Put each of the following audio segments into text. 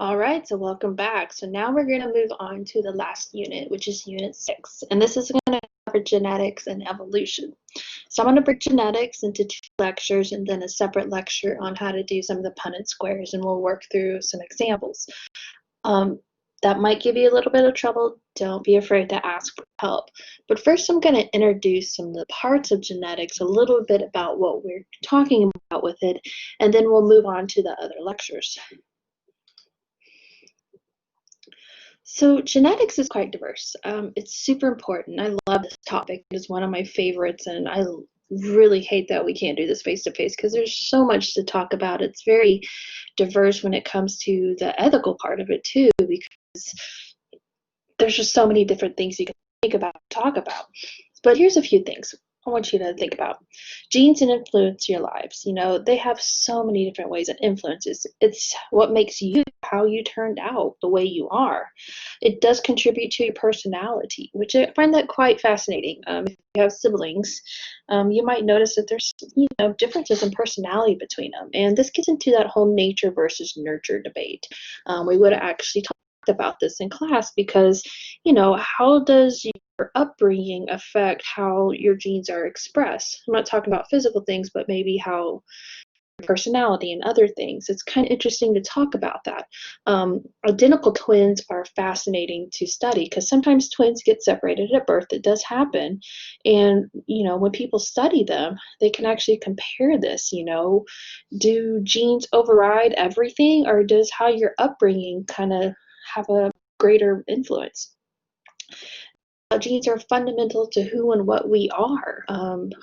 All right, so welcome back. So now we're going to move on to the last unit, which is unit 6. And this is going to cover genetics and evolution. So I'm going to break genetics into 2 lectures and then a separate lecture on how to do some of the Punnett squares, and we'll work through some examples. Um, that might give you a little bit of trouble. Don't be afraid to ask for help. But first, I'm going to introduce some of the parts of genetics, a little bit about what we're talking about with it, and then we'll move on to the other lectures. So genetics is quite diverse. It's super important. I love this topic. It is one of my favorites, and I really hate that we can't do this face to face because there's so much to talk about. It's very diverse when it comes to the ethical part of it too, because there's just so many different things you can think about, talk about. But here's a few things I want you to think about. Genes and influence your lives. You know, they have so many different ways it influences. It's what makes you how you turned out the way you are. It does contribute to your personality, which I find that quite fascinating. If you have siblings, you might notice that there's differences in personality between them, and this gets into that whole nature versus nurture debate. We would have actually talked about this in class because, how does your upbringing affect how your genes are expressed? I'm not talking about physical things, but maybe how personality and other things. It's kind of interesting to talk about that. Identical twins are fascinating to study because sometimes twins get separated at birth. It does happen. And, when people study them, they can actually compare this. Do genes override everything, or does how your upbringing kind of have a greater influence? Genes are fundamental to who and what we are.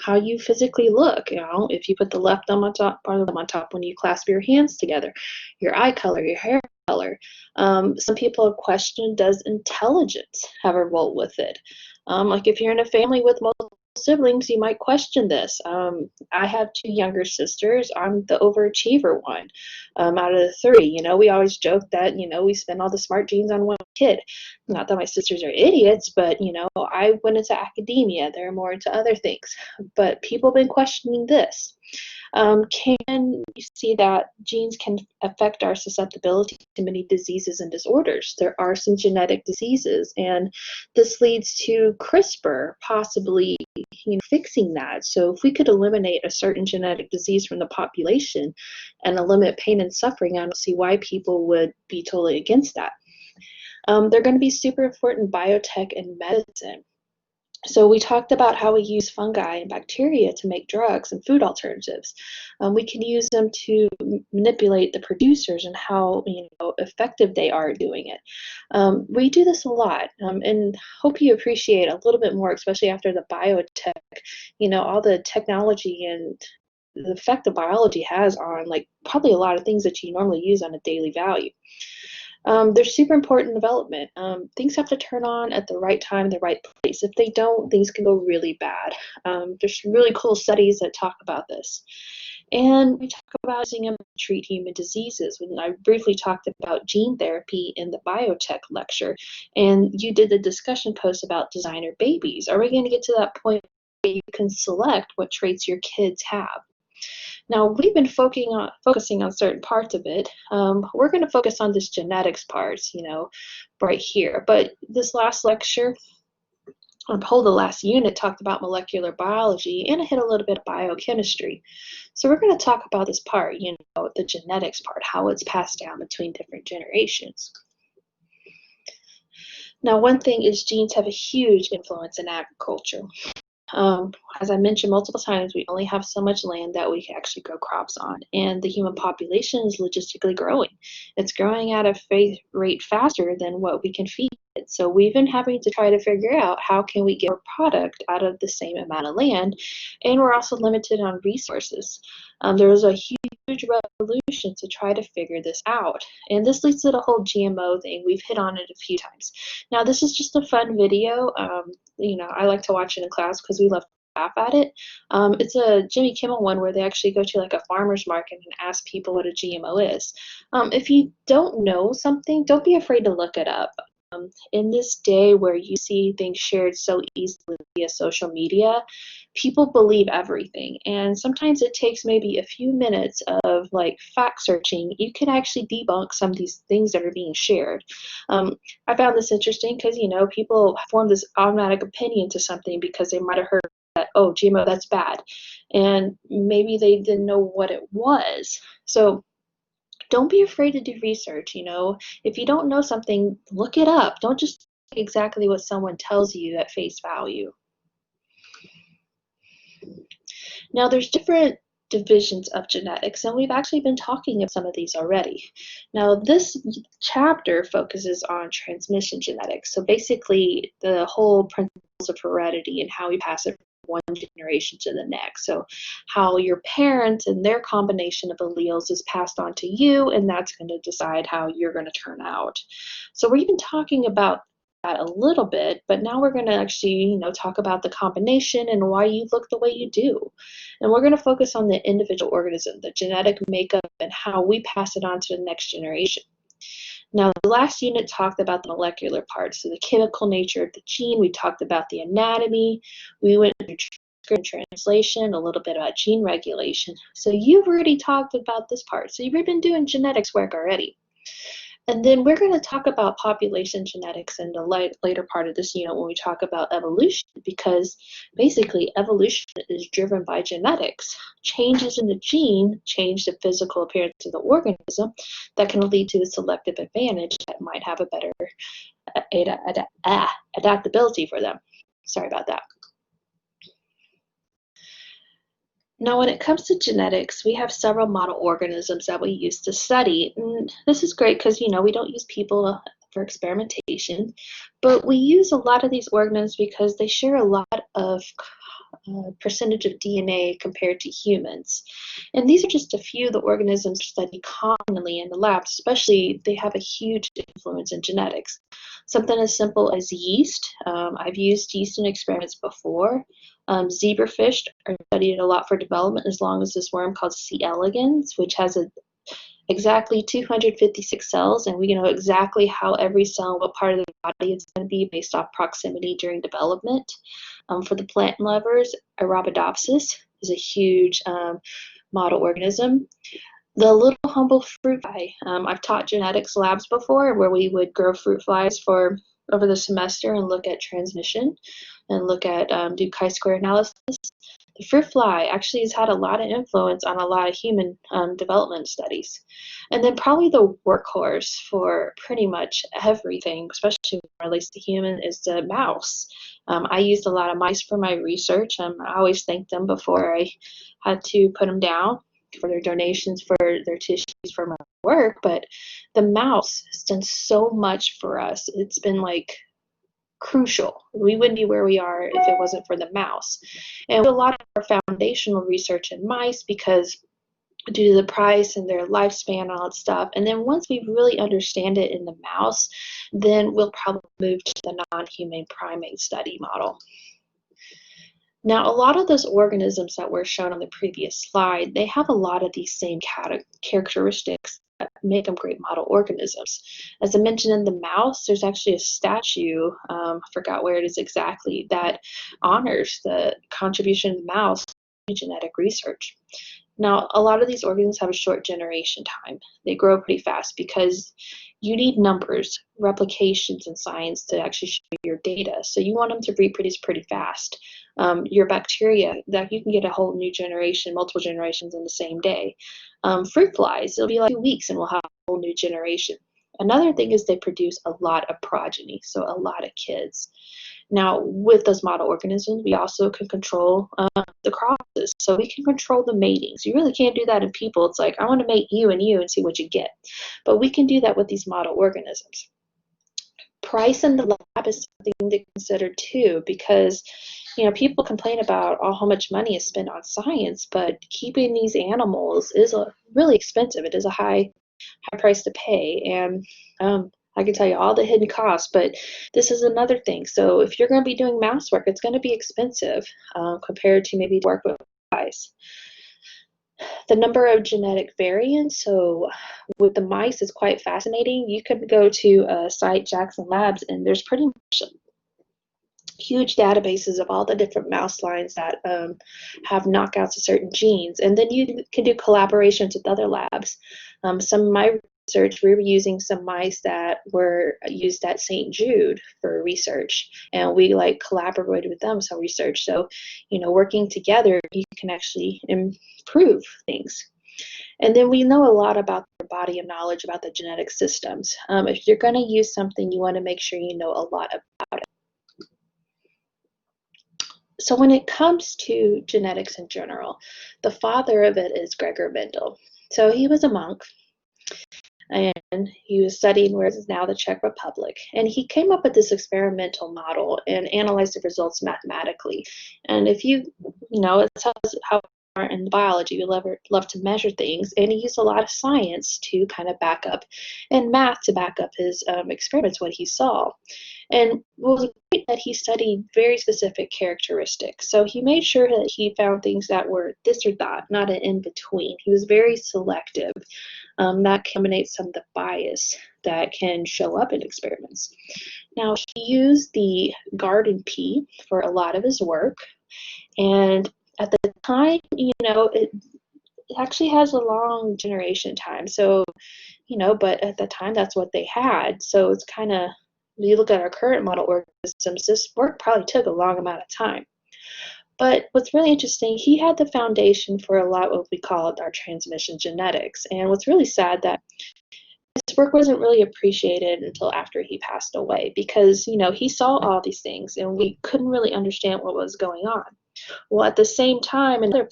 How you physically look, if you put the left thumb on top, part of them on top when you clasp your hands together, your eye color, your hair color. Some people have questioned, does intelligence have a role with it? Like if you're in a family with multiple siblings, you might question this. I have 2 younger sisters. I'm the overachiever one out of the 3. We always joke that, we spend all the smart genes on one kid. Not that my sisters are idiots, but I went into academia. They're more into other things. But people have been questioning this. Can you see that genes can affect our susceptibility to many diseases and disorders? There are some genetic diseases, and this leads to CRISPR possibly fixing that. So if we could eliminate a certain genetic disease from the population and eliminate pain and suffering, I don't see why people would be totally against that. They're going to be super important in biotech and medicine. So we talked about how we use fungi and bacteria to make drugs and food alternatives. We can use them to manipulate the producers and how effective they are doing it. We do this a lot, and hope you appreciate a little bit more, especially after the biotech. All the technology and the effect that biology has on probably a lot of things that you normally use on a daily value. They're super important in development. Things have to turn on at the right time, the right place. If they don't, things can go really bad. There's some really cool studies that talk about this. And we talk about using them to treat human diseases. When I briefly talked about gene therapy in the biotech lecture, and you did the discussion post about designer babies. Are we going to get to that point where you can select what traits your kids have? Now, we've been focusing on certain parts of it. We're going to focus on this genetics parts, right here. But this last lecture, or the last unit, talked about molecular biology, and it hit a little bit of biochemistry. So we're going to talk about this part, the genetics part, how it's passed down between different generations. Now, one thing is genes have a huge influence in agriculture. As I mentioned multiple times, we only have so much land that we can actually grow crops on, and the human population is logistically growing. It's growing at a rate faster than what we can feed it. So we've been having to try to figure out how can we get more product out of the same amount of land, and we're also limited on resources. There was a huge revolution to try to figure this out, and this leads to the whole GMO thing. We've hit on it a few times. Now, this is just a fun video. I like to watch it in class because we love to laugh at it. It's a Jimmy Kimmel one where they actually go to a farmer's market and ask people what a GMO is. If you don't know something, don't be afraid to look it up. In this day where you see things shared so easily via social media, people believe everything. And sometimes it takes maybe a few minutes of like fact searching. You can actually debunk some of these things that are being shared. I found this interesting because, people form this automatic opinion to something because they might have heard that, oh, GMO, that's bad. And maybe they didn't know what it was. So don't be afraid to do research. If you don't know something, look it up. Don't just take exactly what someone tells you at face value. Now, there's different divisions of genetics, and we've actually been talking about some of these already. Now, this chapter focuses on transmission genetics. So basically, the whole principles of heredity and how we pass it one generation to the next. So how your parents and their combination of alleles is passed on to you, and that's going to decide how you're going to turn out. So we're even talking about that a little bit, but now we're going to actually, talk about the combination and why you look the way you do. And we're going to focus on the individual organism, the genetic makeup, and how we pass it on to the next generation. Now, the last unit talked about the molecular parts, so the chemical nature of the gene. We talked about the anatomy. We went through transcript and translation, a little bit about gene regulation. So you've already talked about this part. So you've been doing genetics work already. And then we're going to talk about population genetics in the later part of this unit when we talk about evolution, because basically evolution is driven by genetics. Changes in the gene change the physical appearance of the organism that can lead to a selective advantage that might have a better adaptability for them. Sorry about that. Now, when it comes to genetics, we have several model organisms that we use to study. And this is great because, we don't use people for experimentation, but we use a lot of these organisms because they share a lot of percentage of DNA compared to humans. And these are just a few of the organisms studied commonly in the lab, especially they have a huge influence in genetics. Something as simple as yeast. I've used yeast in experiments before. Zebrafish are studied a lot for development as long as this worm called C. elegans, which has exactly 256 cells, and we know exactly how every cell, what part of the body it's going to be based off proximity during development. For the plant lovers, Arabidopsis is a huge model organism. The little humble fruit fly. I've taught genetics labs before where we would grow fruit flies for over the semester and look at transmission and look at do chi-square analysis. The fruit fly actually has had a lot of influence on a lot of human development studies. And then probably the workhorse for pretty much everything, especially when it relates to human, is the mouse. I used a lot of mice for my research. I always thanked them before I had to put them down for their donations for their tissues for my work. But the mouse has done so much for us. It's been like crucial. We wouldn't be where we are if it wasn't for the mouse. And we do a lot of our foundational research in mice because due to the price and their lifespan and all that stuff. And then once we really understand it in the mouse, then we'll probably move to the non-human primate study model. Now, a lot of those organisms that were shown on the previous slide, they have a lot of these same characteristics that make them great model organisms. As I mentioned in the mouse, there's actually a statue, I forgot where it is exactly, that honors the contribution of the mouse to genetic research. Now, a lot of these organisms have a short generation time. They grow pretty fast because you need numbers, replications, and science to actually show your data. So you want them to reproduce pretty fast. Your bacteria, that you can get a whole new generation, multiple generations in the same day. Fruit flies, it'll be like 2 weeks and we'll have a whole new generation. Another thing is they produce a lot of progeny, so a lot of kids. Now, with those model organisms, we also can control the crosses. So we can control the matings. You really can't do that in people. It's like, I want to mate you and see what you get. But we can do that with these model organisms. Price in the lab is something to consider too, because people complain about how much money is spent on science, but keeping these animals is really expensive. It is a high price to pay. And I can tell you all the hidden costs, but this is another thing. So if you're going to be doing mouse work, it's going to be expensive compared to maybe work with flies. The number of genetic variants, so with the mice, is quite fascinating. You could go to a site, Jackson Labs, and there's pretty much huge databases of all the different mouse lines that have knockouts of certain genes. And then you can do collaborations with other labs. Some of my research, we were using some mice that were used at St. Jude for research, and we like collaborated with them some research. So, working together, you can actually improve things. And then we know a lot about the body of knowledge about the genetic systems. If you're going to use something, you want to make sure you know a lot about it. So when it comes to genetics in general, the father of it is Gregor Mendel. So he was a monk, and he was studying where is now the Czech Republic. And he came up with this experimental model and analyzed the results mathematically. And if it's how in biology, we love to measure things, and he used a lot of science to kind of back up, and math to back up his experiments, what he saw. And what was great that he studied very specific characteristics. So he made sure that he found things that were this or that, not an in-between. He was very selective. That eliminates some of the bias that can show up in experiments. Now, he used the garden pea for a lot of his work, and at the time, it actually has a long generation time. So, but at the time, that's what they had. So it's kind of, you look at our current model organisms, this work probably took a long amount of time. But what's really interesting, he had the foundation for a lot of what we call our transmission genetics. And what's really sad that his work wasn't really appreciated until after he passed away, because, he saw all these things and we couldn't really understand what was going on. Well, at the same time, in other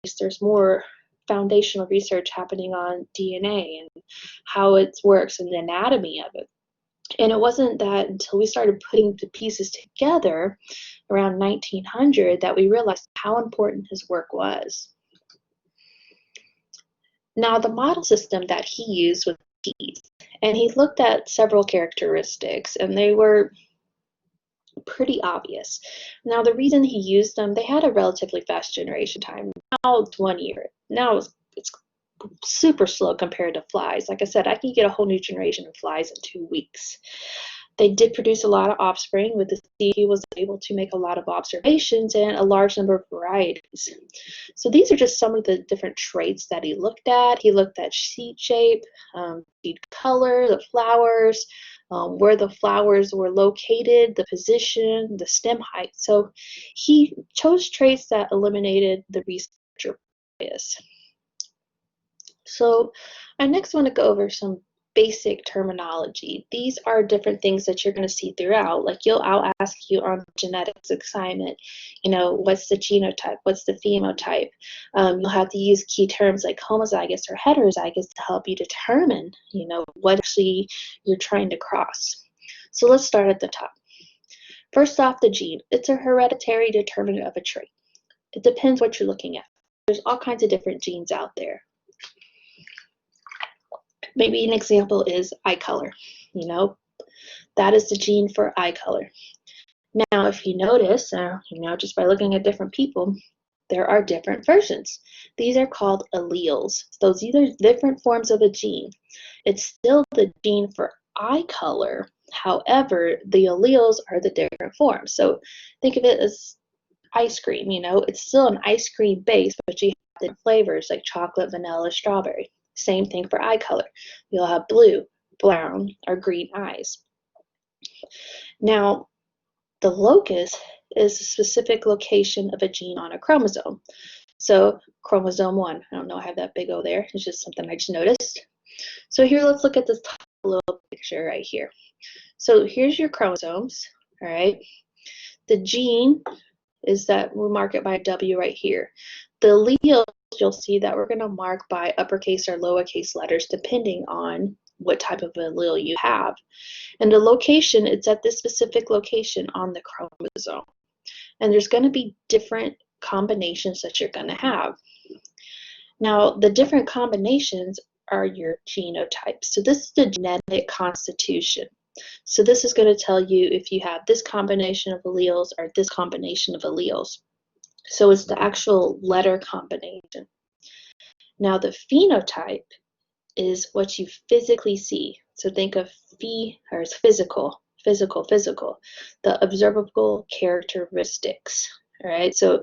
places, there's more foundational research happening on DNA and how it works and the anatomy of it. And it wasn't that until we started putting the pieces together around 1900 that we realized how important his work was. Now, the model system that he used was peas, and he looked at several characteristics, and they were pretty obvious. Now, the reason he used them, they had a relatively fast generation time. Now it's 1 year. Now it's super slow compared to flies. Like I said, I can get a whole new generation of flies in 2 weeks. They did produce a lot of offspring. With the seed, he was able to make a lot of observations and a large number of varieties. So these are just some of the different traits that he looked at. He looked at seed shape, seed color, the flowers, where the flowers were located, the position, the stem height. So he chose traits that eliminated the researcher bias. So I next want to go over some basic terminology. These are different things that you're going to see throughout. Like I'll ask you on genetics assignment, what's the genotype? What's the phenotype? You'll have to use key terms like homozygous or heterozygous to help you determine, what actually you're trying to cross. So let's start at the top. First off, the gene. It's a hereditary determinant of a trait. It depends what you're looking at. There's all kinds of different genes out there. Maybe an example is eye color. That is the gene for eye color. Now, if you notice, just by looking at different people, there are different versions. These are called alleles. So these are different forms of a gene. It's still the gene for eye color. However, the alleles are the different forms. So think of it as ice cream. It's still an ice cream base, but you have the flavors like chocolate, vanilla, strawberry. Same thing for eye color. You'll have blue, brown, or green eyes. Now, the locus is a specific location of a gene on a chromosome. So chromosome 1, I don't know, I have that big O there. It's just something I just noticed. So here, let's look at this little picture right here. So here's your chromosomes, all right? The gene is that we'll mark it by a W right here. The alleles, you'll see that we're going to mark by uppercase or lowercase letters depending on what type of allele you have. And the location, it's at this specific location on the chromosome. And there's going to be different combinations that you're going to have. Now, the different combinations are your genotypes. So this is the genetic constitution. So this is going to tell you if you have this combination of alleles or this combination of alleles. So it's the actual letter combination. Now the phenotype is what you physically see. So think of or as physical, the observable characteristics. All right, so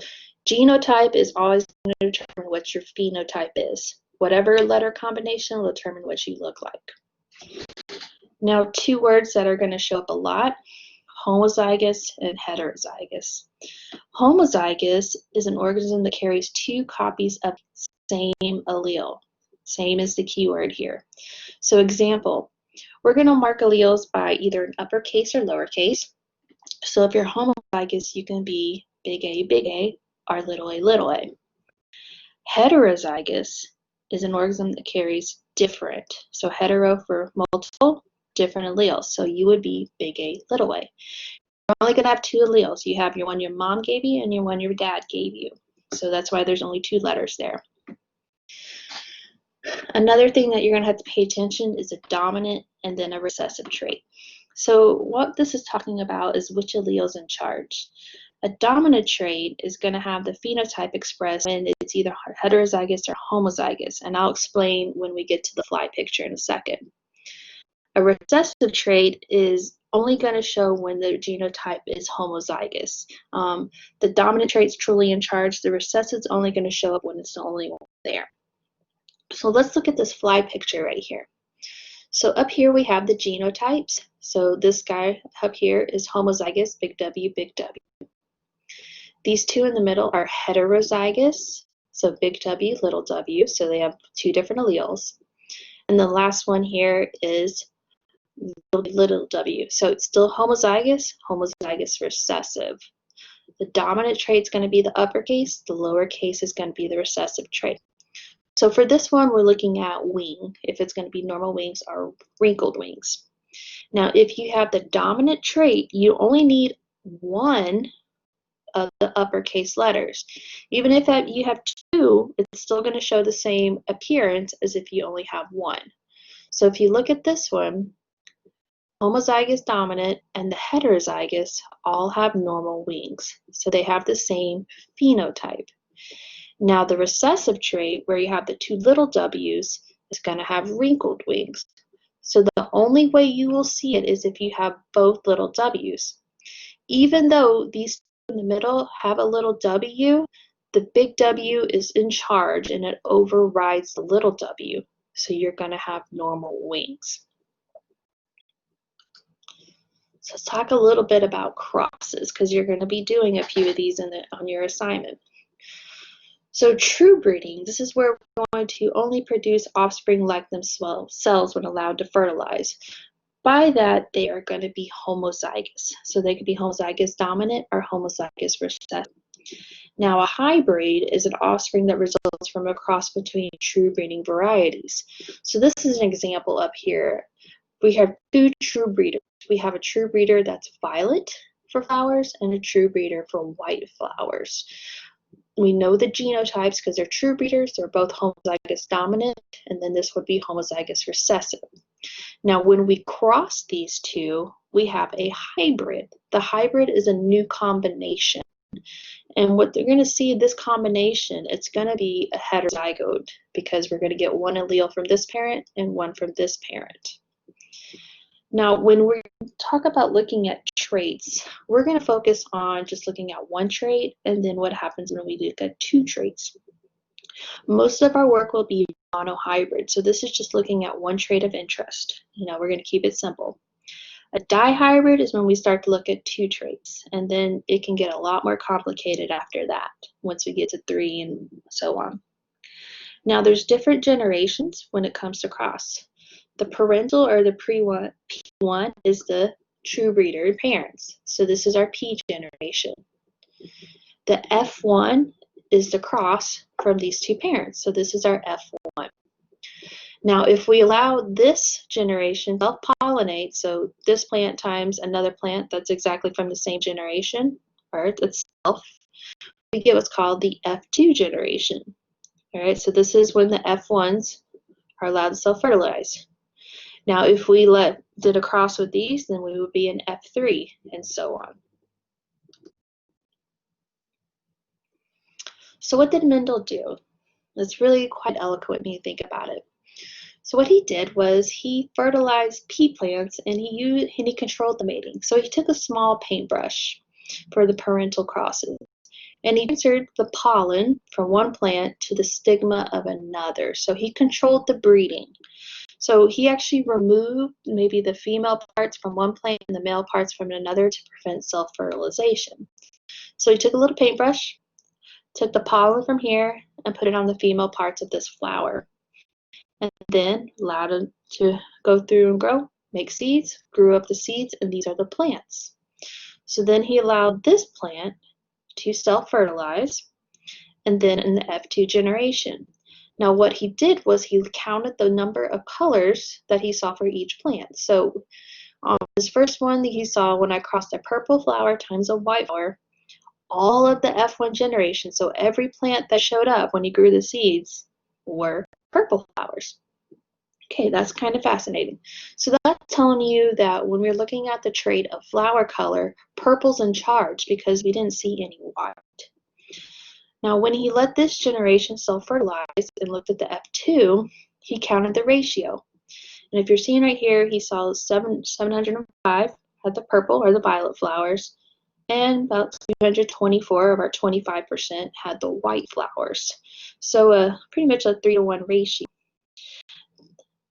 genotype is always going to determine what your phenotype is. Whatever letter combination will determine what you look like. Now, two words that are going to show up a lot: homozygous and heterozygous. Homozygous is an organism that carries two copies of the same allele. Same is the key word here. So example, we're going to mark alleles by either an uppercase or lowercase. So if you're homozygous, you can be big A, or little a. Heterozygous is an organism that carries different. So hetero for multiple, different alleles. So you would be big A, little a. You're only going to have two alleles. You have your one your mom gave you and your one your dad gave you. So that's why there's only two letters there. Another thing that you're going to have to pay attention is a dominant and then a recessive trait. So what this is talking about is which allele is in charge. A dominant trait is going to have the phenotype expressed when it's either heterozygous or homozygous, and I'll explain when we get to the fly picture in a second. A recessive trait is only going to show when the genotype is homozygous. The dominant trait's truly in charge. The recessive is only going to show up when it's the only one there. So let's look at this fly picture right here. So up here we have the genotypes. So this guy up here is homozygous, big W, big W. These two in the middle are heterozygous, so big W, little w, so they have two different alleles. And the last one here is little w, so it's still homozygous, recessive. The dominant trait is going to be the uppercase, the lowercase is going to be the recessive trait. So for this one, we're looking at wing, if it's going to be normal wings or wrinkled wings. Now, if you have the dominant trait, you only need one of the uppercase letters. Even if you have two, it's still going to show the same appearance as if you only have one. So if you look at this one, homozygous dominant and the heterozygous all have normal wings. So they have the same phenotype. Now the recessive trait, where you have the two little w's, is going to have wrinkled wings. So the only way you will see it is if you have both little w's. Even though these in the middle have a little w, the big W is in charge and it overrides the little w. So you're going to have normal wings. So let's talk a little bit about crosses, because you're going to be doing a few of these on your assignment. So true breeding, this is where we're going to only produce offspring like themselves when allowed to fertilize. By that, they are going to be homozygous. So they could be homozygous dominant or homozygous recessive. Now, a hybrid is an offspring that results from a cross between true breeding varieties. So this is an example up here. We have two true breeders. We have a true breeder that's violet for flowers and a true breeder for white flowers. We know the genotypes because they're true breeders. They're both homozygous dominant, and then this would be homozygous recessive. Now, when we cross these two, we have a hybrid. The hybrid is a new combination. And what they're going to see in this combination, it's going to be a heterozygote, because we're going to get one allele from this parent and one from this parent. Now, when we talk about looking at traits, we're going to focus on just looking at one trait and then what happens when we look at two traits. Most of our work will be monohybrid, so this is just looking at one trait of interest. We're going to keep it simple. A dihybrid is when we start to look at two traits, and then it can get a lot more complicated after that, once we get to 3 and so on. Now, there's different generations when it comes to cross. The parental or the P1 is the true breeder parents. So this is our P generation. The F1 is the cross from these two parents. So this is our F1. Now, if we allow this generation self-pollinate, so this plant times another plant that's exactly from the same generation, or itself, we get what's called the F2 generation. All right, so this is when the F1s are allowed to self-fertilize. Now, if we did a cross with these, then we would be in F3, and so on. So what did Mendel do? It's really quite eloquent when you think about it. So what he did was he fertilized pea plants and he controlled the mating. So he took a small paintbrush for the parental crosses and he transferred the pollen from one plant to the stigma of another. So he controlled the breeding. So he actually removed maybe the female parts from one plant and the male parts from another to prevent self-fertilization. So he took a little paintbrush, took the pollen from here and put it on the female parts of this flower, and then allowed it to go through and grow, make seeds, grew up the seeds, and these are the plants. So then he allowed this plant to self-fertilize, and then in the F2 generation. Now what he did was he counted the number of colors that he saw for each plant. So on this first one that he saw, when I crossed a purple flower times a white flower, all of the F1 generation, so every plant that showed up when he grew the seeds, were purple flowers. Okay, that's kind of fascinating. So that's telling you that when we're looking at the trait of flower color, purple's in charge because we didn't see any white. Now, when he let this generation self-fertilize and looked at the F2, he counted the ratio. And if you're seeing right here, he saw 705 had the purple or the violet flowers, and about 324 of our 25% had the white flowers. So pretty much a 3-to-1 ratio.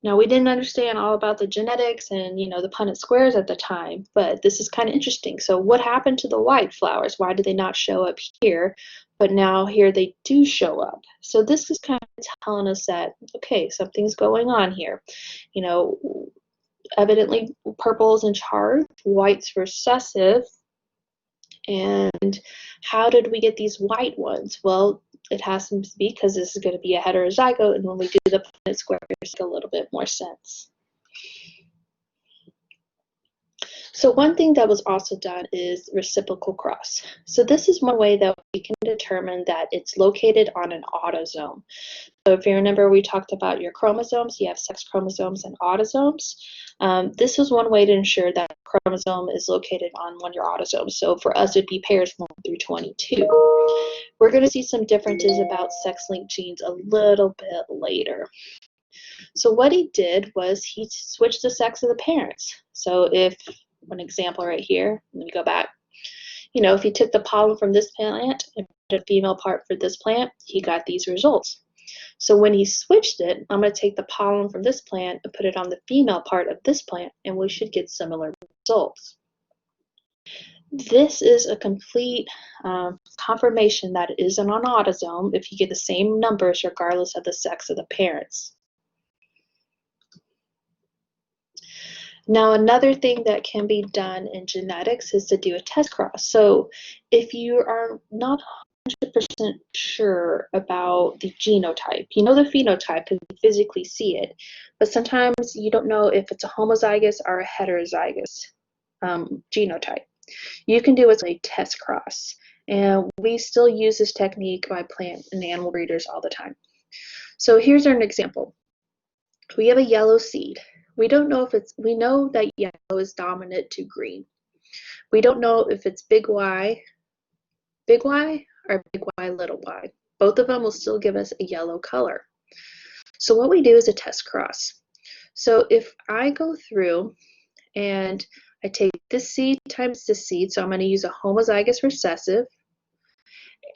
Now, we didn't understand all about the genetics and, the Punnett squares at the time, but this is kind of interesting. So what happened to the white flowers? Why did they not show up here? But now here they do show up. So this is kind of telling us that, okay, something's going on here. Evidently purple's in charge, white's recessive. And how did we get these white ones? Well, it has to be because this is going to be a heterozygote, and when we do the Punnett squares, it makes a little bit more sense. So one thing that was also done is reciprocal cross. So this is one way that we can determine that it's located on an autosome. So if you remember, we talked about your chromosomes. You have sex chromosomes and autosomes. This is one way to ensure that chromosome is located on one of your autosomes. So for us, it'd be pairs 1 through 22. We're going to see some differences about sex-linked genes a little bit later. So what he did was he switched the sex of the parents. So if, one example right here, let me go back. If he took the pollen from this plant and put a female part for this plant, he got these results. So when he switched it, I'm going to take the pollen from this plant and put it on the female part of this plant, and we should get similar results. This is a complete confirmation that it is an autosome if you get the same numbers regardless of the sex of the parents. Now, another thing that can be done in genetics is to do a test cross. So if you are not 100% sure about the genotype, you know the phenotype because you physically see it, but sometimes you don't know if it's a homozygous or a heterozygous genotype. You can do what's a test cross, and we still use this technique by plant and animal breeders all the time. So here's an example. We have a yellow seed. We don't know if we know that yellow is dominant to green. We don't know if it's big Y or big Y, little y. Both of them will still give us a yellow color. So what we do is a test cross. So if I go through and I take this seed times this seed, so I'm going to use a homozygous recessive,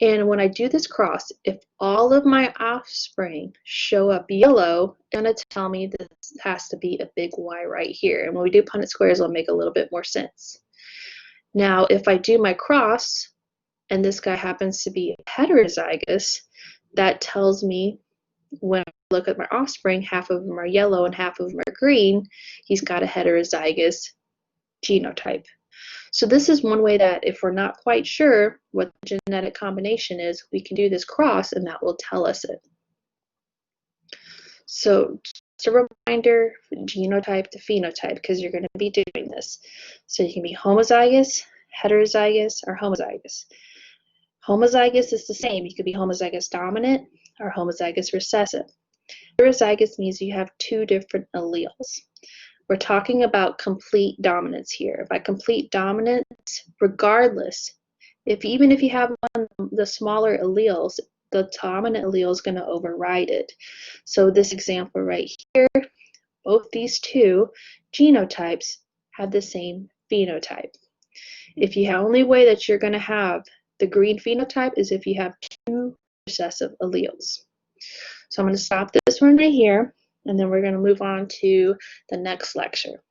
and when I do this cross, if all of my offspring show up yellow, it's going to tell me this has to be a big Y right here. And when we do Punnett squares, it'll make a little bit more sense. Now, if I do my cross, and this guy happens to be heterozygous, that tells me when I look at my offspring, half of them are yellow and half of them are green, he's got a heterozygous genotype. So this is one way that if we're not quite sure what the genetic combination is, we can do this cross and that will tell us it. So just a reminder, genotype to phenotype, because you're going to be doing this. So you can be homozygous, heterozygous, or homozygous. Homozygous is the same. You could be homozygous dominant or homozygous recessive. Heterozygous means you have two different alleles. We're talking about complete dominance here. By complete dominance, regardless, even if you have one of the smaller alleles, the dominant allele is going to override it. So this example right here, both these two genotypes have the same phenotype. If you have only way that you're going to have the green phenotype is if you have two recessive alleles. So I'm going to stop this one right here, and then we're going to move on to the next lecture.